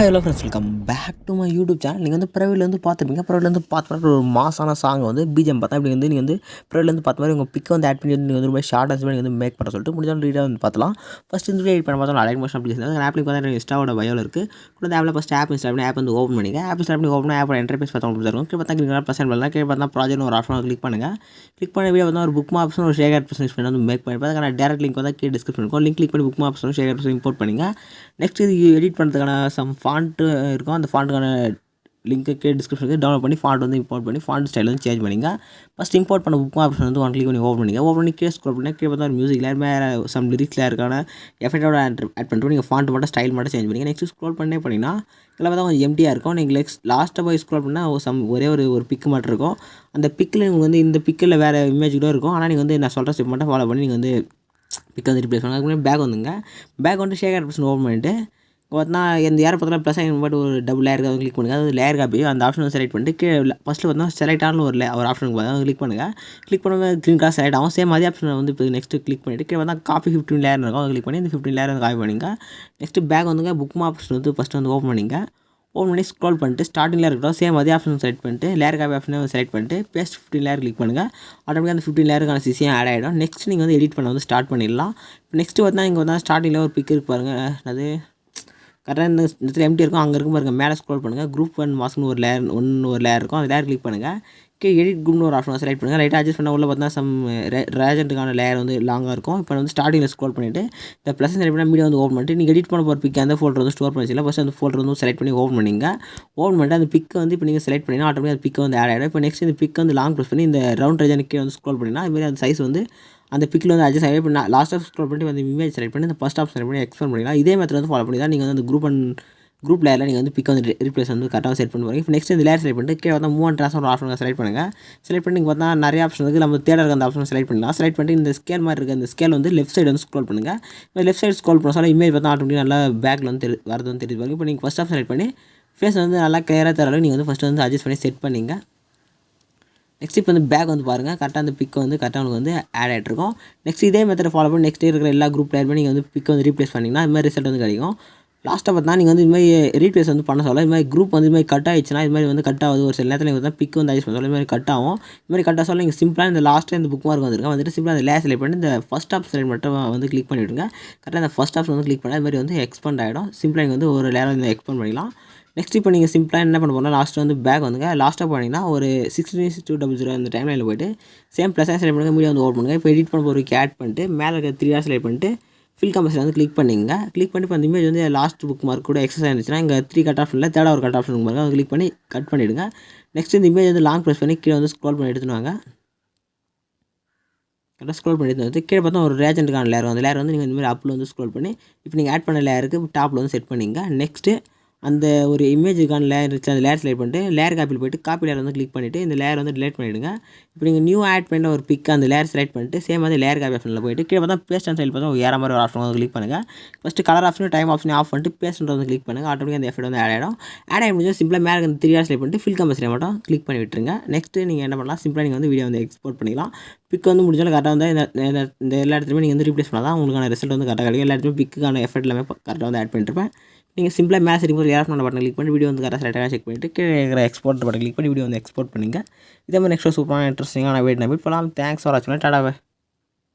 Hello friends, welcome back to my YouTube channel. நீங்கள் வந்து ப்ரைவேட்லேருந்து பார்த்துருப்பீங்க. ப்ரைவேட்லேருந்து பார்த்து ஒரு மாசான சாங் வந்து பிஜிஎம் பார்த்தா இப்படி வந்து நீங்கள் வந்து ப்ரைவேட்லேருந்து பார்த்த மாதிரி உங்கள் பிக்கை வந்து ஆட் பண்ணி வந்து நீங்கள் வந்து ரொம்ப ஷார்ட் ஆன்ஸ் நீங்கள் வந்து மேக் பண்ண சொல்லிட்டு முடிஞ்சாலும் ரீடாக வந்து பார்க்கலாம். ஃபஸ்ட் இந்த வீடியோ எடிட் பண்ண பார்த்தா அலைன் மோஷன் அப்ளிகேஷன் அந்த ஆப்லிக்கு வந்து இன்ஸ்டாவோட பயோவில் இருக்குது. கூட அந்த ஆப்பில் ஃபஸ்ட் ஆப் இன்ஸ்டால் பண்ணி ஆப் வந்து ஓப்பன் பண்ணிங்க. ஆப் இன்ஸ்டால் பண்ணி ஓப்பன் ஆப்போட இன்டர்ஃபேஸ் பார்த்தா உங்களுக்கு இருக்கும். கீழே பார்த்தா கிளிக் ப்ரெசென்ட் பண்ணலாம். கீழே பார்த்தா ப்ராஜெக்ட் ஒரு ஆப்ஷன் கிளிக் பண்ணுங்கள். கிளிக் பண்ண வீடியோ பார்த்தா ஒரு புக் ஆப்ஷன் ஒரு ஷேர் ஆப்ஷன் யூஸ் பண்ணி வந்து மேக் பண்ணி அதுக்கான டேரக்ட் லிங்க் வந்து கீழே டிஸ்கிரிப்ஷன் இருக்கும். லிங்க் கிளிக் பண்ணி book option share option import பண்ணிங்க. நெக்ஸ்ட் இது எடிட் பண்ணுறதுக்கான சம் ஃபாண்ட்டு இருக்கும். அந்த ஃபாண்ட்டுக்கான லிங்க்கு டிஸ்கிரிப்ஷனுக்கு டவுன்லோட் பண்ணி ஃபாண்ட் வந்து இம்போர்ட் பண்ணி ஃபாண்ட் ஸ்டைல் வந்து சேஞ்ச் பண்ணிங்க. ஃபஸ்ட் இம்போர்ட் பண்ண புக் ஆப்ஷன் வந்து ஒன் கிளிக் பண்ணி ஓப்பன் பண்ணிங்க. ஓப்பன் பண்ணி கீழே ஸ்க்ரோல் பண்ணி கீழே பார்த்தா ஒரு மியூசிக்கில் மேலே சம் லிரிக்ஸில் இருக்கான எஃபெக்டோட ஆட் பண்ணிட்டு நீங்கள் ஃபாண்ட் மட்டும் ஸ்டைல் மட்டும் சேஞ்ச் பண்ணிங்க. நெக்ஸ்ட் ஸ்க்ரோல் பண்ணே பண்ணிங்கன்னா இதில் பார்த்தா கொஞ்சம் எம்டியாக இருக்கும். நீங்கள் லாஸ்ட்டாக போய் ஸ்க்ரோல் பண்ணால் ஒரே ஒரு பிக்கு மட்டும் இருக்கும். அந்த பிக்கில் நீங்கள் வந்து இந்த பிக்கில் வேறு இமேஜ் கூட இருக்கும். ஆனால் நீங்கள் வந்து நான் சொல்கிற ஸ்டெப் மட்டும் ஃபாலோ பண்ணி நீங்கள் வந்து பிக் வந்து ரிப்ளேஸ் பண்ணுங்க. அதுக்கு பேக் வந்துங்க. பேக் வந்து ஷேர் ஆப்ஷன் ஓப்பன் பண்ணிட்டு பார்த்தா இந்த ஏர் பார்த்தா ப்ளஸ் ஐக்கன் பட் ஒரு டபுள் லேயர் கிளிக் பண்ணுங்கள். அது லேயர் காப்பி அந்த ஆப்ஷன் செலக்ட் பண்ணிட்டு கீழே ஃபஸ்ட்டில் பார்த்தா செலக்ட் ஆன ஒரு ஆப்ஷனுக்கு பார்த்தா கிளிக் பண்ணுங்கள். கிளிக் பண்ணும்போது க்ரீன் கலர் செலக்ட் ஆகும். சேம் அதே ஆப்ஷனை வந்து இப்போ நெக்ஸ்ட்டு கிளிக் பண்ணிவிட்டு கீழே பார்த்தா காப்பி 15 லேயர் இருக்கும். அதை கிளிக் பண்ணி இந்த 15 லேயர் வந்து காப்பி பண்ணிங்க. நெக்ஸ்ட்டு பேக் வந்துங்க புக் ஆப்ஷன் வந்து ஃபஸ்ட்டு வந்து ஓப்பன் பண்ணிங்க. ஓப்பன் பண்ணி ஸ்க்ரோல் பண்ணிட்டு ஸ்டார்டிங்கில் இருக்கட்டும் சேம் அதே ஆப்ஷன் செலக்ட் பண்ணிட்டு லேயர் காப்பி ஆப்ஷனை செலக்ட் பண்ணிட்டு பேஸ்ட் 15 லேயர் கிளிக் பண்ணுங்கள். ஆட்டோமேட்டிக்காக அந்த 15 லேயருக்கான சிசியும் ஆட் ஆகிடும். நெக்ஸ்ட் நீங்கள் வந்து எடிட் பண்ண வந்து ஸ்டார்ட் பண்ணிடலாம். நெக்ஸ்ட்டு பார்த்தா இங்கே வந்து ஸ்டார்டிங்கில் ஒரு பிக் இருக்கு பாருங்கள். அது கரெக்டாக இந்த இடத்துல எம்டி இருக்கும். அங்கே இருக்கும் பாருங்கள். மேலே ஸ்க்ரோல் பண்ணுங்கள். குரூப் 1 மாஸ்க்னு ஒரு லேயர் இருக்கும். அந்த லேயர் கிளிக் பண்ணுங்கள். எடிட் குரூப்னு ஒரு ஆப்ஷன் செலக்ட் பண்ணுங்கள். லைட்டாக அட்ஜஸ்ட் பண்ண உள்ள பார்த்தா சம் ரேஜென்ட்டுக்கான லேயர் வந்து லாங்காக இருக்கும். இப்போ வந்து ஸ்டார்டிங்கில் ஸ்க்ரோல் பண்ணிவிட்டு இந்த ப்ளஸ் செலக்ட் பண்ணால் மீடியா வந்து ஓப்பன் பண்ணிட்டு நீங்கள் எடிட் பண்ண போகிற பிக் அந்த ஃபோல்டர் வந்து ஸ்டோர் பண்ணி ஃபஸ்ட் அந்த ஃபோல்டர் வந்து செலக்ட் பண்ணி ஓப்பன் பண்ணிங்க. ஓப்பன் பண்ணிட்டு அந்த பிக்கை வந்து இப்போ நீங்கள் செலக்ட் பண்ணிங்கன்னா ஆட்டோமேட்டிக் அந்த பிக்கை வந்து ஆட் ஆகிடும். இப்போ நெக்ஸ்ட் இந்த பிக் வந்து லாங் ப்ரெஸ் பண்ணி இந்த ரவுண்ட் ரேஜனுக்கே வந்து ஸ்க்ரோல் பண்ணிங்கன்னா அதுமாதிரி அந்த சைஸ் வந்து அந்த பிக்கில் வந்து அட்ஜஸ்ட் ஆகி இப்போ நான் லாஸ்ட்டாக ஸ்க்ரோல் பண்ணிட்டு அந்த இமேஜ் செலக்ட் பண்ணி இந்த ஃபஸ்ட் ஆப்ஷன் செலக்ட் பண்ணி எக்ஸ்போர்ட் பண்ணிக்கலாம். இதே மெத்தட் வந்து ஃபாலோ பண்ணி தான் நீங்கள் வந்து அந்த குரூப் லேயரில் நீங்கள் வந்து பிக் வந்து ரீப்ளேஸ் வந்து கரெக்டாக செட் பண்ணி போகிறீங்க. இப்போ நெக்ஸ்ட் இந்த லேயர் செலக்ட் பண்ணிட்டு கீழே வந்து மூவ் அண்ட் ட்ரான்ஸ்ஃபர் ஒரு ஆப்ஷன் செலக்ட் பண்ணுங்கள். செலக்ட் பண்ணி நீங்கள் பார்த்தா நிறைய ஆப்ஷன் இருக்குது. நம்ம தேட இருக்க அந்த ஆப்ஷன் செலக்ட் பண்ணலாம். செலக்ட் பண்ணிட்டு இந்த ஸ்கேல் மாதிரி இருக்குது. இந்த ஸ்கேல் வந்து லெஃப்ட் சைடு வந்து ஸ்க்ரோல் பண்ணுங்கள். இப்போ லெஃப்ட் சைடு ஸ்க்ரோல் பண்ண சொல்ல இமேஜ் பார்த்தா ஆட்டோமேட்டிக் நல்லா பேக்கில் வந்து வரது வந்து தெரியுது. இப்போ நீங்கள் ஃபஸ்ட் ஆப்ஷன் செலக்ட் பண்ணி ஃபேஸ் வந்து நல்லா கிளியராக தர நீங்கள் வந்து ஃபஸ்ட்டு வந்து அட்ஜஸ்ட் பண்ணி செட் பண்ணிங்க. நெக்ஸ்ட் இப்போ வந்து பேக் வந்து பாருங்கள். கரெக்டாக அந்த பிக் வந்து கரெக்டாக உங்களுக்கு வந்து ஆட் ஆகிட்ருக்கும். நெக்ஸ்ட் இதே மெத்தட் ஃபாலோ பண்ணி நெக்ஸ்ட் இருக்கிற எல்லா குரூப் லேயருமே நீங்கள் வந்து பிக் வந்து ரீப்ளேஸ் பண்ணிங்கன்னா இது மாதிரி ரிசல்ட் வந்து கிடைக்கும். லாஸ்ட்டாக பார்த்தா நீங்கள் வந்து இதுமாதிரி ரீப்ளேஸ் வந்து பண்ண சொல்ல இதுமாதிரி குரூப் வந்து இதுமாதிரி கட் ஆகிடுச்சுன்னா இது மாதிரி வந்து கட் ஆகுது. ஒரு சில நேரத்தில் நீங்கள் வந்து பிக் வந்து அட்ஜஸ்ட் பண்ண சொல்ல இதுமாதிரி கட் ஆகும். இதுமாதிரி கட் ஆக சொல்ல நீங்கள் சிம்பிளாக இந்த லாஸ்ட்டாக இந்த புக் மார்க் வந்துட்டு சிம்பிளாக அந்த லேயர் செலக்ட் பண்ணி இந்த ஃபஸ்ட் ஆப்ஷன் செலக்ட் மட்டும் வந்து கிளிக் பண்ணிவிடுங்க. கரெக்டாக அந்த ஃபஸ்ட் ஆப்ஷன் வந்து கிளிக் பண்ணால் இது மாதிரி வந்து எக்ஸ்பெண்ட் ஆகிடும். சிம்பிளாக நீங்கள் வந்து ஒரு லேயர் வந்து எக்ஸ்பெண்ட் பண்ணிக்கலாம். நெக்ஸ்ட் இப்போ நீங்கள் சிம்பிளாக என்ன பண்ண போனால் லாஸ்ட்டு வந்து பேக் வந்துங்க. லாஸ்ட்டாக போனீங்கன்னா ஒரு 16:00 அந்த டைமில் போய்ட்டு சேம் ப்ளஸ் செலக்ட் பண்ணுங்கள். மீடியா வந்து ஓப்பன் பண்ணுங்கள். இப்போ எடிட் பண்ண போகிறதுக்கு ஆட் பண்ணிட்டு மேலே இருக்க 3 ஆர் செலக்ட் பண்ணிட்டு ஃபில் கம்பல்சரி வந்து கிளிக் பண்ணிங்க. கிளிக் பண்ணி இப்போ அந்த இமேஜ் வந்து லாஸ்ட் புக் மார்க் கூட எக்ஸஸ் ஆயிருந்துச்சுன்னா இங்கே 3 கட் ஆப்ஷன் இல்லை தேர்டாக ஒரு கட் ஆப்ஷன் பாருங்க. அதை கிளிக் பண்ணி கட் பண்ணிவிடுங்க. நெக்ஸ்ட் இந்த இமேஜ் வந்து லாங் ப்ரெஸ் பண்ணி கீழே வந்து ஸ்க்ரோல் பண்ணி எடுத்துன்னு வாங்க. கரெக்டாக ஸ்க்ரோல் பண்ணி எடுத்து வந்து கீழே பார்த்தா ஒரு ரேஜென்ட்டுக்கான லேயர் அந்த லேயர் வந்து நீங்கள் இந்த மாதிரி அப்பில் வந்து ஸ்க்ரோல் பண்ணி இப்போ நீங்கள் ஆட் பண்ண லேயருக்கு டாப்பில் வந்து செட் பண்ணிங்க. நெக்ஸ்ட்டு அந்த ஒரு இமேஜுக்கான லேயர் இருந்துச்சு. அந்த லேயர் செலக்ட் பண்ணிட்டு லேயர் காப்பியில் போய்ட்டு காப்பி லேயர் வந்து கிளிக் பண்ணிவிட்டு இந்த லேயர் வந்து டிலேட் பண்ணிவிடுங்க. இப்போ நீங்கள் நியூ ஆட் பண்ண ஒரு பிக் அந்த லேயர் செலக்ட் பண்ணிட்டு சேம் வந்து லேயர் காப்பி ஆப்ஷனில் போய்ட்டு கீழே பார்த்தா பேஸ்ட் அண்ட் ஸ்டைல் பார்த்தா ஒரு ஏற மாதிரி ஒரு ஆப்ஷன் வந்து கிளிக் பண்ணுங்கள். First colour option time option off பண்ணிட்டு பேஸ்ட் வந்து கிளிக் பண்ணுங்கள். ஆட்டோமேட்டிக்காக அந்த எஃபெக்ட் வந்து ஆட் ஆகிடும். ஆட் ஆகி முடிஞ்சு சிம்பிளாக மேலே அந்த 3 ஆர் செலக்ட் பண்ணிட்டு ஃபில் கம்பல்சரி மட்டும் கிளிக் பண்ணி விட்டுருங்க. நெக்ஸ்ட்டு நீங்கள் என்ன பண்ணலாம் சிம்பிளாக நீங்கள் வந்து வீடியோ வந்து எக்ஸ்போர்ட் பண்ணிக்கலாம். பிக் வந்து முடிஞ்சாலும் கரெக்டாக வந்து இந்த எல்லா இடத்துலையுமே நீங்கள் வந்து ரீப்ளேஸ் பண்ணால் தான் உங்களுக்கான ரிசல்ட் வந்து கரெக்டாக கிடைக்கும். எல்லா இடத்துலையும் பிக்குக்கான எஃபெக்ட் எல்லாமே கரெக்டாக வந்து ஆட் பண்ணிட்டுருப்பேன். நீங்கள் சிம்பிளாக மேலே செட்டிங் போது ஏர் பட்டன் கிளிக் பண்ணி வீடியோ வந்து கரெக்டாக செலக்டாக செக் பண்ணிவிட்டு கீழே இருக்கிற எக்ஸ்போர்ட் பட்டன் கிளிக் பண்ணி வீடியோ வந்து எக்ஸ்போர்ட் பண்ணிங்க. இதே மாதிரி நெக்ஸ்ட் சூப்பரான இன்ட்ரெஸ்டிங்கான வீடியோ நம்பி போகலாம். தேங்க்ஸ் ஃபார் வாட்சிங். டாடா.